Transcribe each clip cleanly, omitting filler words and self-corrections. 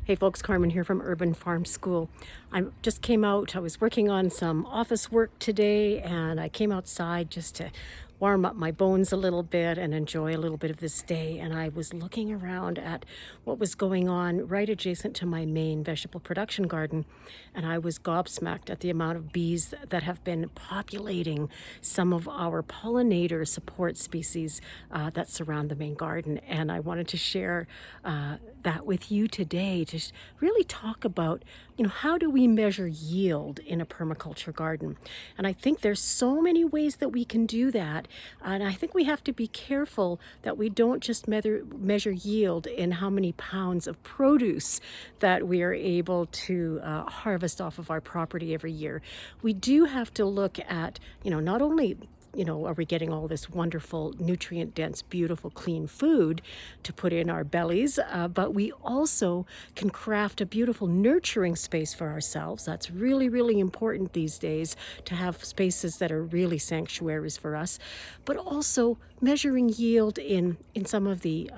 Hey folks, Carmen here from Urban Farm School. I just came out, I was working on some office work today, and I came outside just to warm up my bones a little bit and enjoy a little bit of this day. And I was looking around at what was going on right adjacent to my main vegetable production garden. And I was gobsmacked at the amount of bees that have been populating some of our pollinator support species that surround the main garden. And I wanted to share that with you today to really talk about, how do we measure yield in a permaculture garden? And I think there's so many ways that we can do that. And I think we have to be careful that we don't just measure yield in how many pounds of produce that we are able to harvest off of our property every year. We do have to look at, not only are we getting all this wonderful, nutrient-dense, beautiful, clean food to put in our bellies, but we also can craft a beautiful nurturing space for ourselves. That's really, really important these days, to have spaces that are really sanctuaries for us, but also measuring yield in some of the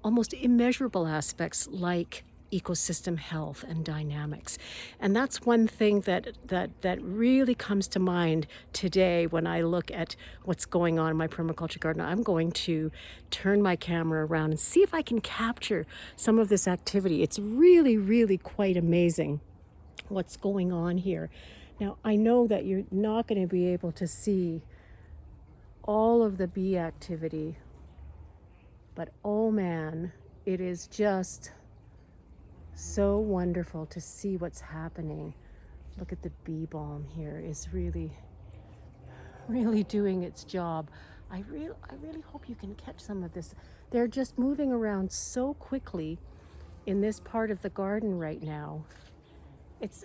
almost immeasurable aspects like ecosystem health and dynamics. And that's one thing that really comes to mind today when I look at what's going on in my permaculture garden. I'm going to turn my camera around and see if I can capture some of this activity. It's really, really quite amazing what's going on here. Now, I know that you're not going to be able to see all of the bee activity, but oh man, it is just so wonderful to see what's happening. Look at the bee balm here is really, really doing its job. I really hope you can catch some of this. They're just moving around so quickly in this part of the garden right now. It's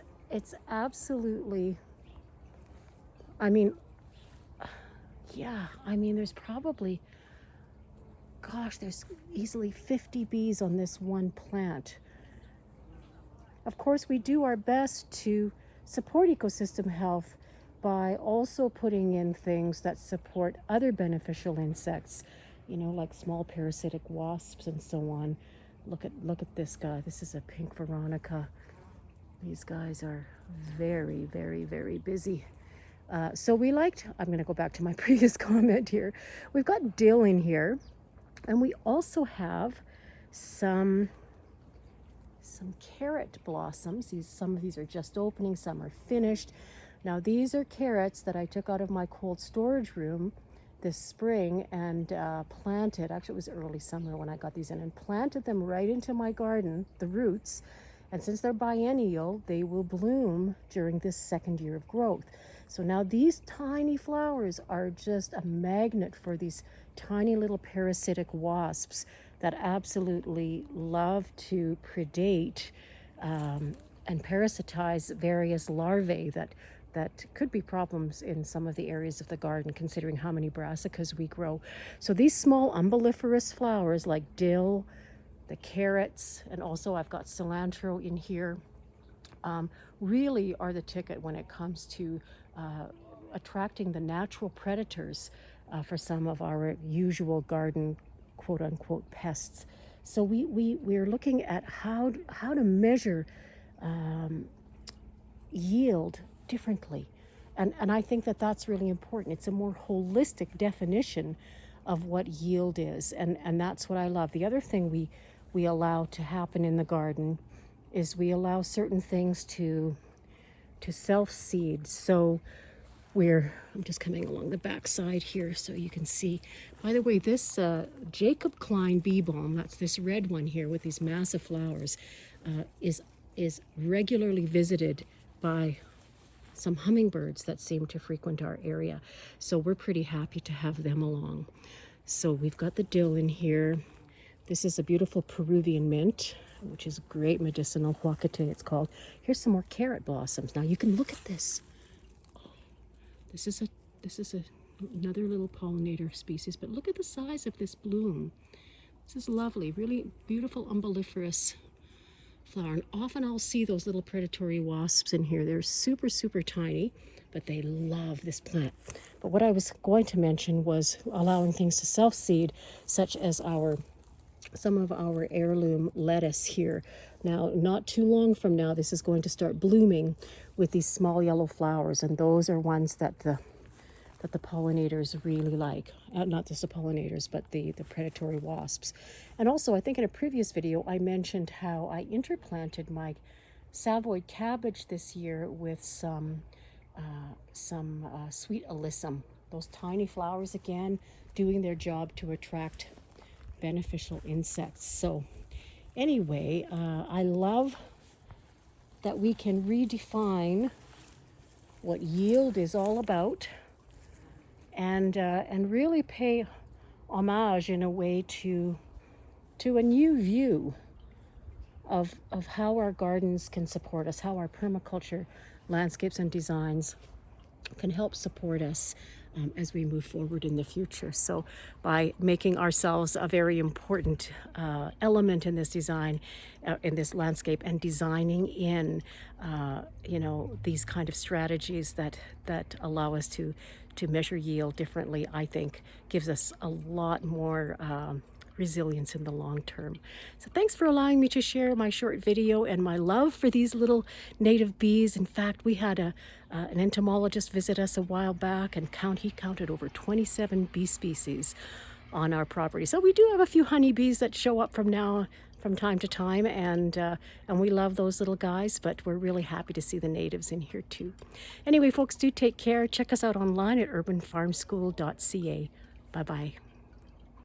absolutely, there's probably, there's easily 50 bees on this one plant. Of course, we do our best to support ecosystem health by also putting in things that support other beneficial insects, like small parasitic wasps and so on. Look at this guy. This is a pink Veronica. These guys are very, very, very busy. I'm going to go back to my previous comment here. We've got dill in here, and we also have some carrot blossoms. Some of these are just opening, some are finished. Now these are carrots that I took out of my cold storage room this spring and planted. Actually, it was early summer when I got these in, and planted them right into my garden, the roots. And since they're biennial, they will bloom during this second year of growth. So now these tiny flowers are just a magnet for these tiny little parasitic wasps that absolutely love to predate and parasitize various larvae that could be problems in some of the areas of the garden, considering how many brassicas we grow. So these small umbelliferous flowers like dill, the carrots, and also I've got cilantro in here, really are the ticket when it comes to attracting the natural predators for some of our usual garden quote unquote pests. So we're looking at how to measure yield differently. And I think that's really important. It's a more holistic definition of what yield is. And that's what I love. The other thing we allow to happen in the garden is we allow certain things to self-seed. So I'm just coming along the back side here so you can see. By the way, this Jacob Klein bee balm, that's this red one here with these massive flowers, is regularly visited by some hummingbirds that seem to frequent our area. So we're pretty happy to have them along. So we've got the dill in here. This is a beautiful Peruvian mint, which is great medicinal, huacate it's called. Here's some more carrot blossoms. Now you can look at this. This is another little pollinator species, but look at the size of this bloom. This is lovely, really beautiful umbelliferous flower. And often I'll see those little predatory wasps in here. They're super, super tiny, but they love this plant. But what I was going to mention was allowing things to self-seed, such as our some of our heirloom lettuce here. Now, not too long from now, this is going to start blooming with these small yellow flowers, and those are ones that the pollinators really like. Not just the pollinators, but the predatory wasps. And also, I think in a previous video, I mentioned how I interplanted my Savoy cabbage this year with some sweet alyssum. Those tiny flowers again, doing their job to attract beneficial insects. So anyway, I love that we can redefine what yield is all about, and really pay homage in a way to a new view of how our gardens can support us, how our permaculture landscapes and designs can help support us as we move forward in the future. So by making ourselves a very important element in this design, in this landscape, and designing in these kind of strategies that allow us to measure yield differently, I think gives us a lot more resilience in the long term. So thanks for allowing me to share my short video and my love for these little native bees. In fact, we had an entomologist visit us a while back, and he counted over 27 bee species on our property. So we do have a few honeybees that show up from time to time, and we love those little guys, but we're really happy to see the natives in here too. Anyway, folks, do take care. Check us out online at urbanfarmschool.ca. Bye-bye.